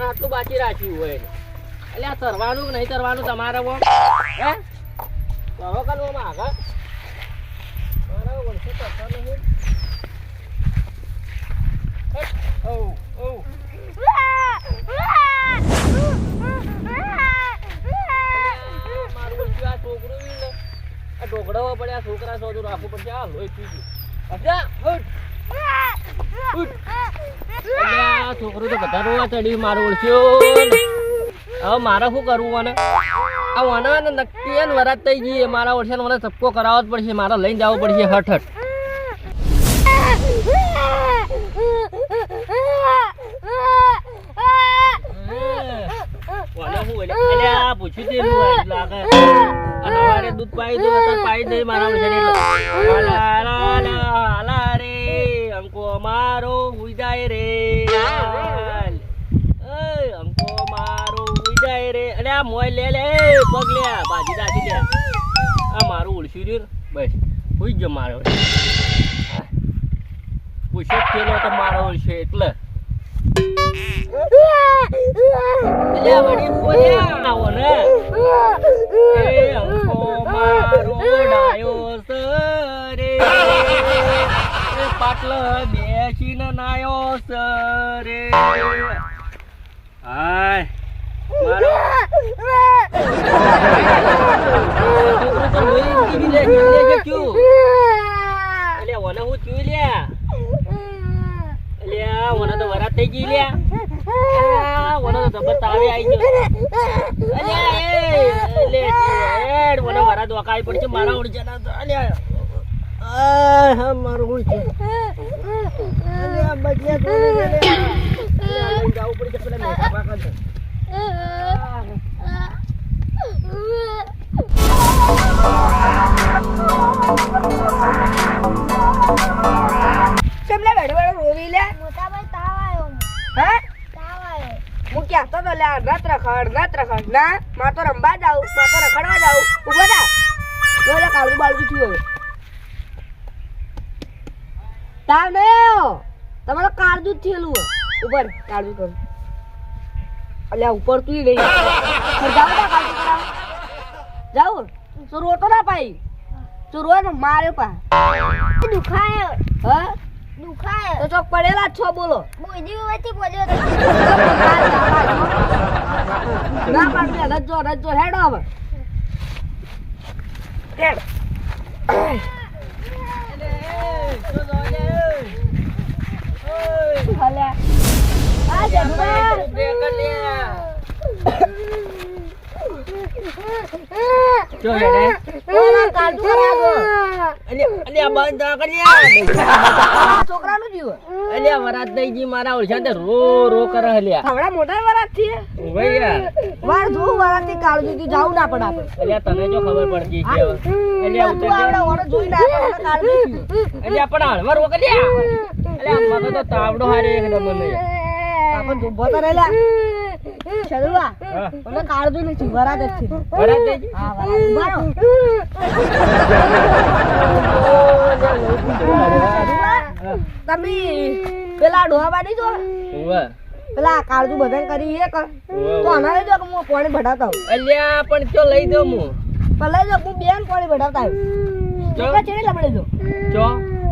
આટલું બાકી રાખ્યું હોય એટલે આ તરવાનું નહીં તરવાનું તમારે હે કરો કરવામાં આગળ મારા વર્ષે તરતા નહીં મારું આ છોકરું આ ઢોકળાવા પડે આ છોકરા સોદું રાખવું પડશે આ લોહી પી ગયું છોકરું તો બધા રોવા ચડ્યું મારું ઓળખ્યો હવે મારે શું કરવું મને આ વાના નક્કી વરાત થઈ ગઈ મારા ઓળખે મને ધક્કો કરાવવો જ પડશે મારે લઈને જવું પડશે હઠ પૂછ્યું દૂધ પાઈ દે પાઈ દે મારા રે અંકો મારો હુઈ જાય રે અંકો મારો હુઈ જાય રે અરે આ મોય લે લે પગ લે બાજી દાજી લે આ મારું ઉલસી રહ્યું બસ હુઈ ગયો મારો પૂછ્યો કેલો તો મારો ઉલશે એટલે વડી બોલ્યા આવો ને એ અંકો મારો ડાયો સરે પાટલ બેસીને નાયો સરે હાય મારો એટલે ઓને હું ચૂઈ લ્યા એટલે ઓને તો વરાત થઈ ગઈ લ્યા ઓને તો જબર તાવે આવી ગયો એટલે ઓને વરાત વકાવી પડશે મારા ઓળખ્યા અલ્યા મારું હું છે જવું પડશે પેલા મેઘા પાકા છે કેમલે બેઠો બેઠો રોવી લે મોટા ભાઈ તાવ આવ્યો હે તાવ આવ્યો હું ક્યાં તો લે નત રખડ ના માં તો રંબા જાઉં માં તો રખડવા જાઉં ઉભો થા બોલે કાળું બાળું થયું હવે તાવ ને તમારો કાળજું જ થયેલું ઉપર કાળજું કરું અલ્યા ઉપર તું લઈ જાવ ના કાળજું કરાવ જાવ તો રોતો ના પાઈ તો રો ને માર્યો પા દુખાયો હા દુખાયો તો ચોક પડેલા છો બોલો બોઈદી વતી પડ્યો તો ના પાડે રજો હેડો હવે હેડ ભલે આ જબર જો હેડે ઓલા કાળજું કરાવો અલ્યા બંધ કર્યા છોકરાનું જીવ અલ્યા વરાત થઈ ગઈ મારા ઓળખ્યા રો રો કરે અલ્યા હવડા મોટા વરાત થી ઓવે યાર વાર જો વરાત થી કાળજું થી જાવ ના પડે આપણે અલ્યા તને જો ખબર પડતી છે અલ્યા તું આવડા ઓરો જોઈ ના પડે કાળજું અલ્યા પણ હળવા રો કર્યા અલ્યા મગજ તો તાવડો હારે એકદમ મને આપણ ઉભો તો રહેલા ચલુવા ઓને કાળજું નથી વરાત જ છે વરાત થઈ ગઈ હા વરાત ઉભારો તમે પેલા ડોહાબા નહીં જો ઓવે પેલા કાળજું બધાને કરી એક તો આના લઈ જો કે હું પાણી ભડાવતા હું અલ્યા પણ ક્યો લઈ દઉં હું પણ લઈ જો હું બેન પાણી ભડાવતા હું ચો ચેડી લબડે જો ચો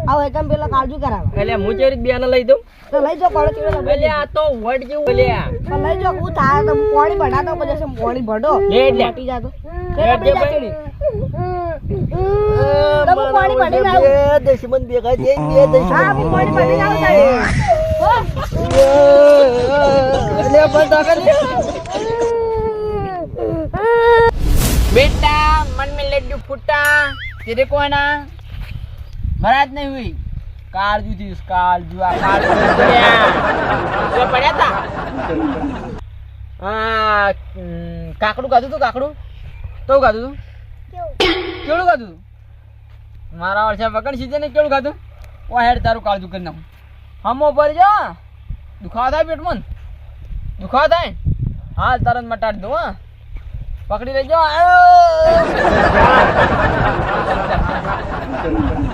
આવો એકમ પેલા કાળજું કરાવ અલ્યા હું ચેરી બેન લઈ દઉં તો લઈ જો પાણી ચેડી લબડે અલ્યા આ તો વડ જેવું અલ્યા પણ લઈ જો હું થાય તો હું પાણી ભડાવતો પછી પાણી ભડો લે લે ફાટી જાતો લે દે ભાઈ તમે પાણી ભડી લાવ દશમન ભેગા જઈ બે દશમન હા હું પાણી ભડી લાવ અલ્યા બંધ કર बेटा मन में लड्डू फूटा तेरे को है ना महाराज नहीं हुई कालजू थी उस कालजू जो पड़ा था काकड़ू खाधु तू काकड़ू तो खाधु तू केवड़ू खाधु मारा वर्षा पकड़ सीधे ने केवड़ू खाधु वो हेड तारू कालजू करना हम ऊपर जा દુખાવા થાય પેટમાં ને? દુખાવા થાય હા તરત મટાડી દો હા પકડી લેજો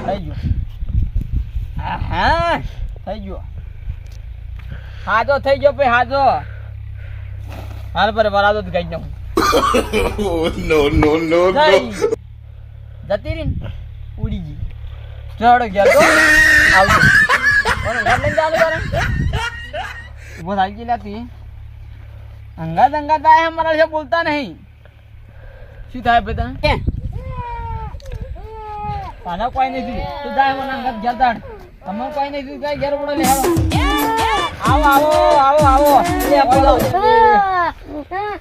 થઈ ગયો હા થઈ ગયો હાજો થઈ ગયો ભાઈ હાજો હાલ પર વરાદો જ ગઈ નાખું જતી રહી ને ઉડી ગઈ ચડ ગયા તો આવજો ઓને ઘર લઈને ચાલુ કરે ઉભો થઈ ગઈ લાતી અંગા આયા હમારા से बोलता नहीं શું થાય બેટા પાના કોઈ નહીં તું તું જાય મને અંગત ઘર દાડ તમે કોઈ નહીં તું કઈ ઘર પડે લે આવો આવો આવો આવો લે બોલો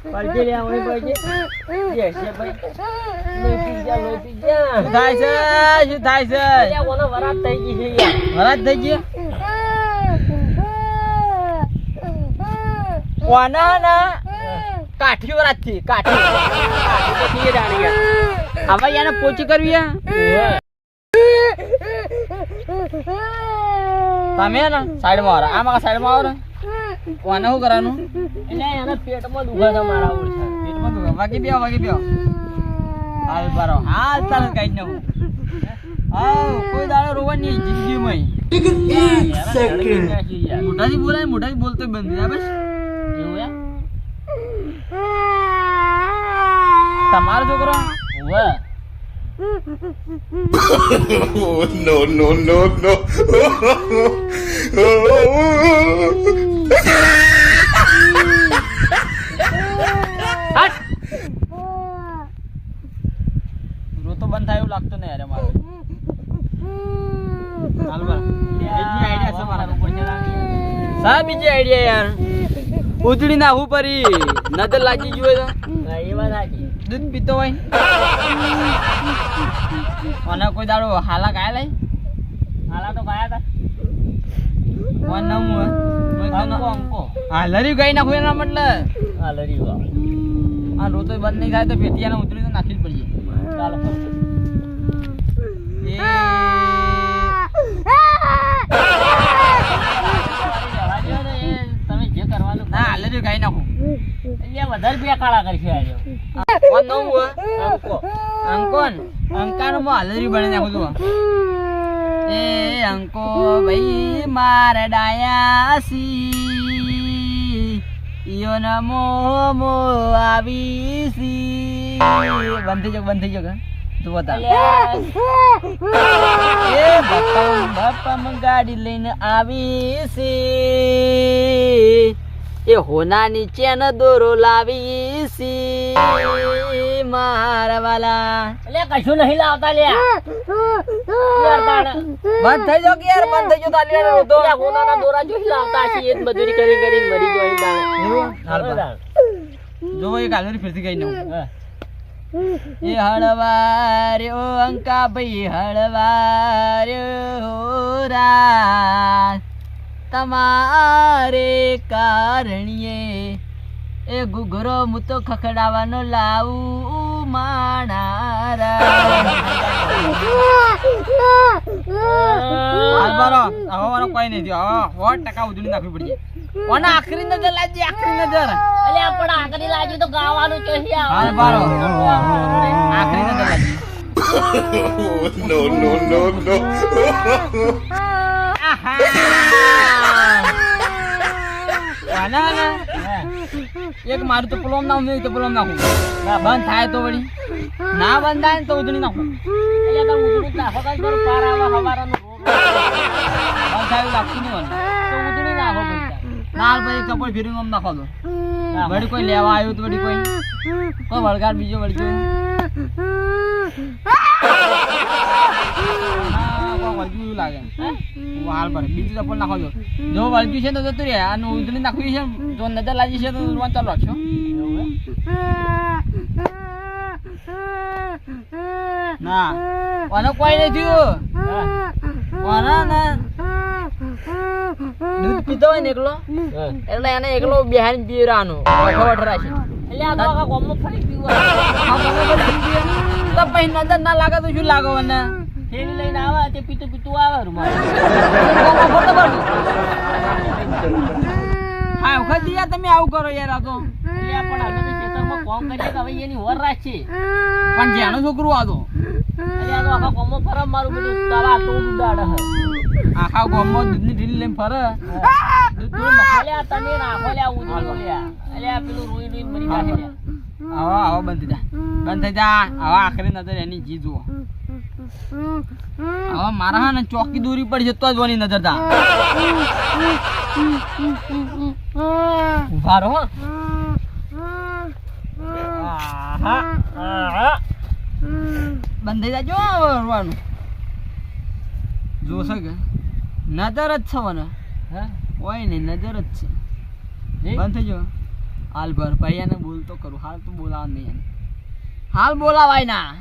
પડજે લે આવણી પડજે જે છે ભાઈ લોહી પી જા શું થાય છે શું થાય છે યા ઓનો વરાત થઈ ગઈ છે યાર વરાત થઈ ગઈ વાના ના કાઠી વરાત થી કાઠી તો થી રાણી યાર હવે યાને પોચી કરવી તમે ને સાઈડમાં આવો આમાં સાઈડમાં આવો ને વાને શું કરવાનું એટલે એના પેટમાં દુખે છે મારા ઓળખા પેટમાં દુખે વાગી બેહો હાલ બારો હાલ તારે કઈ ન હું હા કોઈ દાડો રોવાની જિંદગીમાં મોટાથી બોલાય મોટાથી બોલતો બંધ થઈ બસ એવું યાર તમારો છોકરો વાહ રોતો બંધ થાય એવું લાગતું નહીં યાર મારે હાલ બરા બીજી આઈડિયા છે મારા ઉપર સા બીજી આઈડિયા યાર ઉજળી ના હું પરી નજર લાગી ગયો તો એ વાત સાચી દૂધ પીતો હોય અને કોઈ દાડો હાલા ગાય લઈ હાલા તો ગયા હતા કોણ નામ હોય અંકો હા લરી ગઈ નાખું એના મતલબ હા લરી વાહ આ રોતો બંધ નહીં થાય તો પેટીયાને ઉતરી તો નાખી જ પડીએ ચાલો એ તમે જે કરવાનું ના લરી ગાય નાખું એટલે વધારે બે કાળા કરશે આજે કોણ નામ હોય અંકો અંકોન અંકાનો મો હાલરી બની નાખું તું એ અંકો ભાઈ માર ડાયાસી ઈયો નમો મો આવીસી બંધ થઈ જગ તું બતા એ બાપા ગાડી લઈને આવીસી એ હોના નીચે ન દોરો લાવીસી મારા વાલા એટલે કશું નહીં લાવતા લ્યા બંધ થઈ જાવ કે યાર બંધ થઈ જાવ તાલી યાર રોતો હોનાના દોરા જોઈ લાવતા છે એ જ મજૂરી કરી કરીને મરી ગયો જો એક હાલરી ફેરથી ગઈ નવું એ હળવારે ઓ અંકા ભાઈ હળવારે ઓ રાત તમારે કારણીએ એ ગુગરો હું તો ખખડાવાનો લાવું માણારા હાલબારો હવે કોઈ નહીં થયો હવે 100% ઉજળી નાખવી પડી ઓના આખરી નજર લાજી આખરી નજર એટલે પણ આખરી લાજી તો ગાવાનું છે હાલબારો આખરી નજર લાજી no. એક મારું તો પલોમ નાખું નહીં તો પલોમ નાખું બંધ થાય તો વળી ના બંધ થાય ને તો ઉધડી નાખું એટલે તો ઉધડી નાખો કાંઈ કરું પાર આવા હવારાનું બંધ થાય એવું લાગતું નહીં મને તો ઉધડી નાખો બધા ના ભાઈ ચપ્પલ ફેરીને આમ નાખો તો વળી કોઈ લેવા આવ્યું તો વળી કોઈ વળગાડ બીજો વળગ્યો વળગ્યું લાગે હાલ પર બીજું ચપ્પલ નાખો છો જો વળગ્યું છે તો જતું રહે અને ઉધડી નાખવી છે જો નજર લાગી છે તો ચાલુ રાખશો ના અને કોઈ નહીં થયું દૂધ પીતો હોય ને એકલો એટલે એને એકલો બિહારી પીવાનું રાખે એટલે આ તો આખા ગામમાં ફરી પીવું તો પછી નજર ના લાગે તો શું લાગે મને થેલી લઈને આવે તે પીતું આવે રૂમાલ આવું કરો યાર આ તો એટલે પણ અમે તો ખેતરમાં કામ કરીએ કે હવે એની વર રાખીએ. પણ જેનું છોકરું આ તો એટલે આ તો આખા ગામમાં ફરે મારું બધું તારા તો ઉડાડે હે. આખા ગામમાં દૂધની ઢીલી લઈને ફરે અલ્યા તમે નાખો લ્યા ઉધડો લ્યા. અલ્યા પેલું રોઈ રોઈને મરી જાય લ્યા. આવા બંધ થઈ જા આવા આખરી નજર એની જી જુઓ હવે મારા હા ને ચોકી દૂરી પડી જતો જ ઓની નજર તા ઉભા રહો હો. આહા. બંધ થઈ જાજો રોવાનું જોશે કે નજર જ છે મને હે? હોય ને નજર જ છે જી? બંધ થઈ જાઓ હાલ ભર ભાઈ એને બોલતો કરું હાલ તો બોલાવા નહીં એને હાલ બોલાવાય ના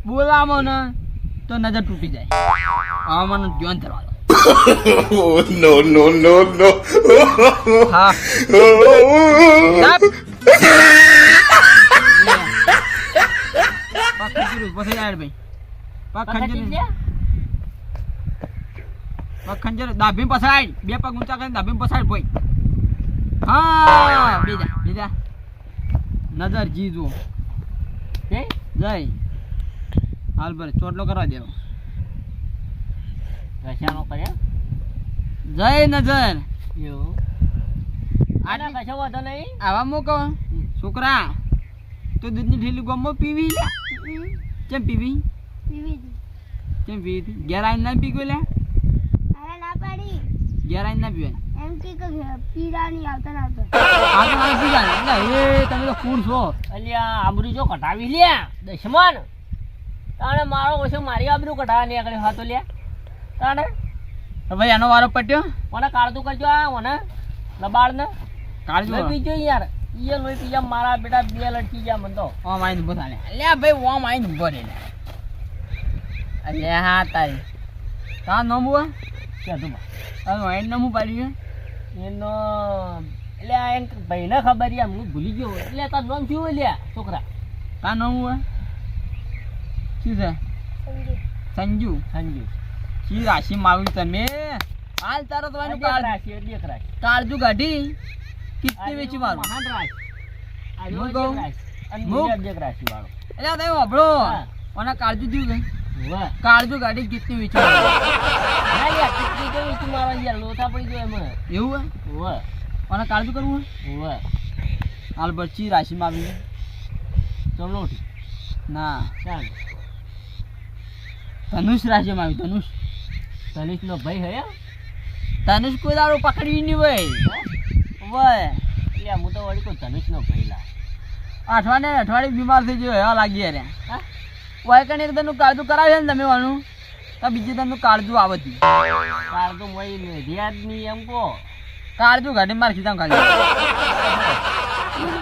બોલાવો ને તો નજર તૂટી જાય હવે મને ધ્યાન ધરવા દો Oh, no, no, no, no. હા ચાપ. પગ ખંજરું પછી યાર ભાઈ પગ પકડી ખંજર લ્યા. પગ ખંજર દાભી પસાડ બે પગ ઊંચા કરીને દાભી પસાડ ભાઈ હા બીજા નજર જી જુઓ જય. જય હાલ ભર ચોટલો કરવા દેવો ઘસાનો કર્યા? જય નજર એવું. આના કશો વાંધો નહીં. આવા મૂકો છોકરા તો દૂધની ઠેલી ગમો પીવી લે કેમ પીવી પીવી હતી. કેમ પીવી હતી ઘેર આવીને ના પી ગયો લે તારે ના પાડી ઘેર આવીને ના પીવાય એમ કે પીડા નહીં આવતા ના આવતા. આ તો મારે પી જાય એટલે એ તમે તો કુડ છો અલ્યા આબરૂ જો કટાવી લ્યા દશમન. તાણે મારો ઓછો મારી આબરૂ કટાવા નીકળ્યો હતો લ્યા. તાણે તો ભાઈ એનો વારો પટ્યો મને કાળતું કરજો આ મને લબાડ ને કાળજો લોહી પીજો યાર. ઈએ લોહી પીજા મારા બેટા બે લડકી ગયા મને તો. ઓમ આઈને ઉભો થાય અલ્યા ભાઈ ઓમ આઈને ઉભો રહે અલ્યા હા તારી તા નમું કે તું આઈને નમું પાડ્યું એનો એટલે આ એમ ભાઈને ખબર યાર હું ભૂલી ગયો. એટલે તાર નામ શું હોય લ્યા છોકરા? તા નમું શું છે સંજુ સંજુ. શી રાશિ માવી તમે હાલ તારો તો એનું કાળ દેખ રાશિ. કાળજુ કાઢી કિત્તી વેચી મારું મહાન રાશિ. આ જો હું દેખ કહું? રાશિ. અને હું? બીજા દેખ રાશિ વાળો. એટલે તમે વાપરો હા. અને કાળજુ થયું કે વાહ. કાળજુ કાઢી કિત્તી વેચી મારું ના યાર કેટલી તો વીંટી મારો યાર લોથા પડી ગયો એમાં. એવું હે વાહ. અને કાળજુ કરવું વાહ. હાલ બચી રાશિમાં આવી ચમલોઠી. ના ચાલ. ધનુષ રાશિમાં આવી ધનુષ ધનુષનો ભાઈ હે? ધનુષ કોઈ દાડો પકડી નહીં હોય હોય એટલે હું તો વળી કોઈ ધનુષનો ભાઈ લા. અઠવાડિયે બીમાર થઈ ગયો એવા લાગી યાર હા? હોય કને એક દનનું કાળજુ કરાવે ને તમે વાનું તો બીજે દનનું કાળજુ આવતી કાળ તો મોઈ મેઢિયા જ નહીં એમ કહો. કાળજુ કાઢી માર ખીચામ ખાલી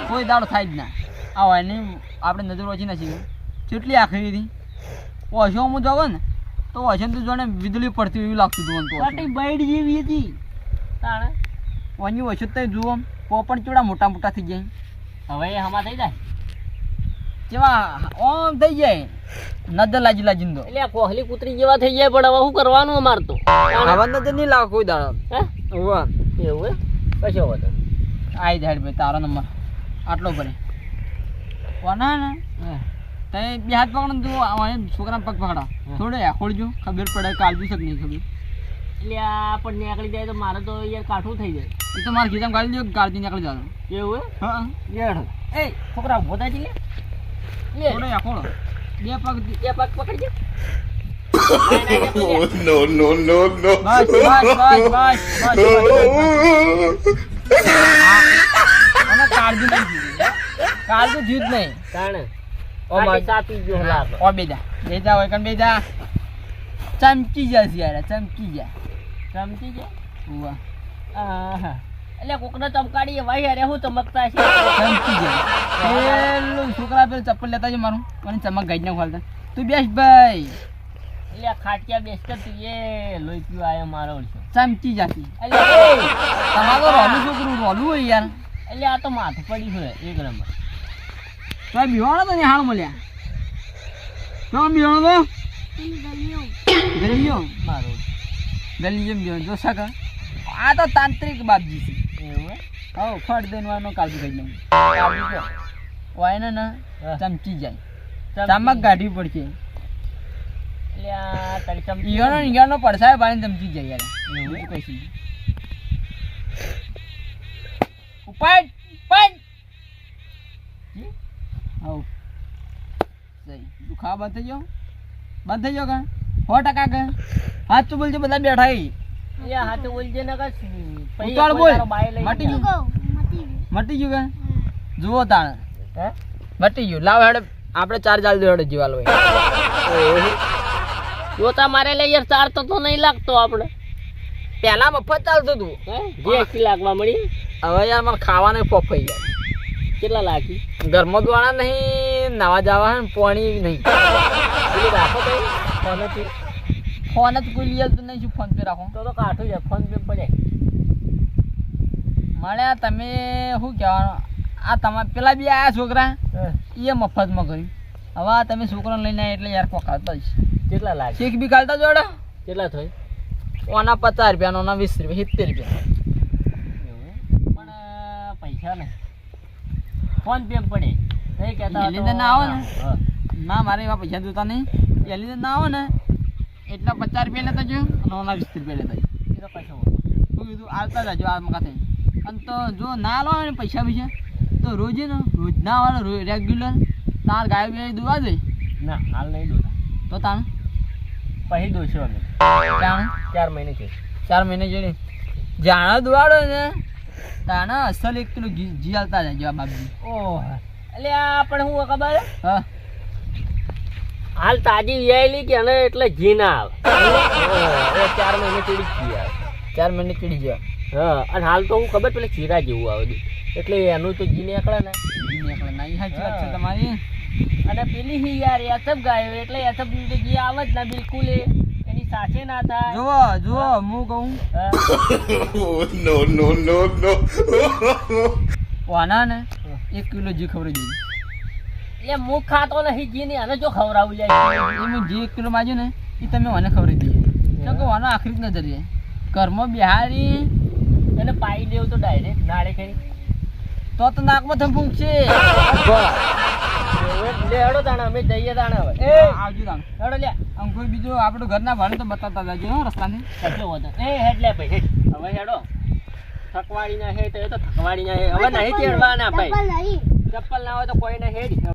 કોઈ દાડો થાય જ ના આ હોય ને આપણે નજર ઓછી નથી કેટલી આખરી હતી ઓછો હું જાવ ને તો ઓછો તો જોને વીજળી પડતી એવું લાગતું હતું મને તો કાટી બાઈડ જેવી હતી. તાણે ઓની ઓછો તો જુઓ પોપણ ચૂડા મોટા મોટા થઈ જાય હવે એ હમા થઈ જાય. જેવા ઓમ થઈ જાય નજર લાજી લાજીને તો એટલે આ કોહલી કૂતરી જેવા થઈ જાય પણ હવે શું કરવાનું અમાર તો? આવા નજર નહીં લાગે કોઈ દાડો હે? વાહ એવું હે? કશો વાંધો નહીં. આઈ જાય ભાઈ તારો નંબર આટલો ભરે કોના ને હા. તે બે હાથ પકડો તું છોકરા પગ પકડો થોડે ખોલજો ખબર પડે કાળજુ છે કે નહીં ખબર એટલે આ પણ નીકળી જાય તો મારે તો યાર કાઠું થઈ જાય. એ તો મારે ખીચામાં કાઢી દો કાળજી નીકળી જવાનું એવું હા હે? લેડ. એ છોકરા ઉભો થાય છે લે. લે. થોડે ખોલો બે પગ બે પગ પકડજે. Oh, no, no, no, no. બસ અને કાળજુ નહીં જીવું કાળજુ જીવ જ નહીં તાણે ઓ માર સાપી ગયો લાગે. ઓ બેજા હોય કણ બેજા ચમકી જશે યાર ચમકી જા સમજી ગયા? વાહ આહા. એટલે કોકને ચમકાડી એવા યાર હું ચમકતા છે. ચમકી જાય પેલું છોકરા પેલું ચપ્પલ લેતા છે મારું મને ચમક ગાઈ ના ખોલતા તું બેસ ભાઈ એટલે આ ખાટિયા બેસતા તું એ લોહી પીવા આવ્યો મારો ઓળખો. ચમકી જાતી એટલે તમારો રોલું છોકરું રોલું હોય યાર એટલે આ તો માથું પડી હોય એક નંબર. તો બિવાણો તો નિહાળ મળ્યા તો બિવાણો તો ગરમીઓ મારો ગલી જેમ જો સકા આ તો તાંત્રિક બાપજી છે એવું હે? હા ફટ દઈને વાનો કાજુ ખાઈ લઉં કાજુ તો વાયને ને હા. ચમચી જાય ચામક કાઢવી પડશે એટલે આ તારી ચમચી ઈગળનો પડસાય પાણી ચમચી જાય યાર એવું કહીશું ઉપાડ ઉપાડ આવ સહી દુખાવા બંધ થઈ ગયો કા 100% કા હાથ તો બોલજો બધા બેઠા હી એટલે હાથે બોલજે ને કે પછી ઉતાળ કોઈ બોલ. તારો બાય લઈ મટી જાય. ગયું. મટી મટી ગયું. ગયું કે જુઓ તાણ હે? મટી ગયું લાવ હેડે આપણે 4 જાલ દે હેડે જીવાલ હોય જોતા મારે લે યાર ચાર તો નહીં લાગતો આપણે પહેલા મફત ચાલતું હતું હે GST લાગવા મળી હવે યાર મને ખાવાને ફફાઈ ગયા કેટલા લાગી ઘરમાં દવાણા નહીં નાવા જવા હે ને પાણી નહીં પેલી રાખો ભાઈ ફોનેથી. ફોન જ કોઈ લઈ આવતું નહીં શું ફોન પે રાખો તો કાઠું છે ફોન પે પડે મળ્યા તમે શું કહેવાનું આ તમારે પેલા બી આયા છોકરા હે. એ મફતમાં કર્યું હવે આ તમે છોકરાને લઈને આવ્યા એટલે યાર કોકાતા જ કેટલા લાગી શીખ બી ખાલતા જોડે કેટલા થઈ ઓના 50 રૂપિયા ઓના 20 રૂપિયા 70 રૂપિયા પણ પૈસા ને ફોન પે પડે નહીં કહેતા એ લીધે ના આવે ને? હા. ના મારે એવા પૈસા જોતા નહીં એ લીધે ના આવો ને એટલા 50 રૂપિયા લેતા જો અને ઓના 20 રૂપિયા લેતા એ તો પૈસા શું કીધું આવતા જજો આ મકાતે અને તો જો ના લો ને પૈસા તો રોજ ને રોજ ના આવે રેગ્યુલર તાર ગાય બે દુવા દે ના હાલ નહીં દોતા તો તાણ પછી દોશો અમે તાણ 4 મહિને છે 4 મહિને જોડે જાણા દુવાડો ને તાણા અસલ 1 કિલો ઘી હાલતા જાય આ બાપજી ઓહ એટલે આ પણ હું ખબર હા હાલ તાજી વિયાયેલી કે અને એટલે ઘી ના આવે એ 4 મહિને ચડી ઘી આવે 4 મહિને ચડી ગયા હા અને હાલ તો હું ખબર પેલા ચીરા જેવું આવે છે. એટલે એનું તો ઘી નીકળે ને ઘી નીકળે ના એ સાચી વાત છે તમારી અને પેલી હી યાર એસબ ગાયો એટલે એસબ નું તો ઘી આવે જ ના બિલકુલ એની સાથે ના થાય જુઓ જુઓ હું કહું હા. no, no, no, no. વાના ને 1 કિલો ઘી ખવડાવી દીધી એટલે હું ખાતો નહીં ઘી ને આને જો ખવડાવું જાય એ મેં જે 1 કિલો માગ્યું ને એ તમે મને ખવડાવી દીધી તો કે વાનો આખરી જ નજર છે ઘરમાં બિહારી એને પાઈ દેવું તો ડાયરેક્ટ નાળે ખાઈ તો નાકમાં થમ ફૂંકશે લે હેડો તાણે અમે જઈએ તાણે હવે આવજો તાણ હેડો લે આમ કોઈ બીજું આપણું ઘરના ભાડે તો બતાવતા જાજો હો રસ્તાને કેટલો વધો હેડ લે ભાઈ હેડ હવે હેડો થકવાડી ના હેડ એ તો થકવાડી ના હેડ હવે નહીં ચેડવાના ભાઈ ચપ્પલ નહીં. ચપ્પલ ના હોય તો કોઈ ના હેડ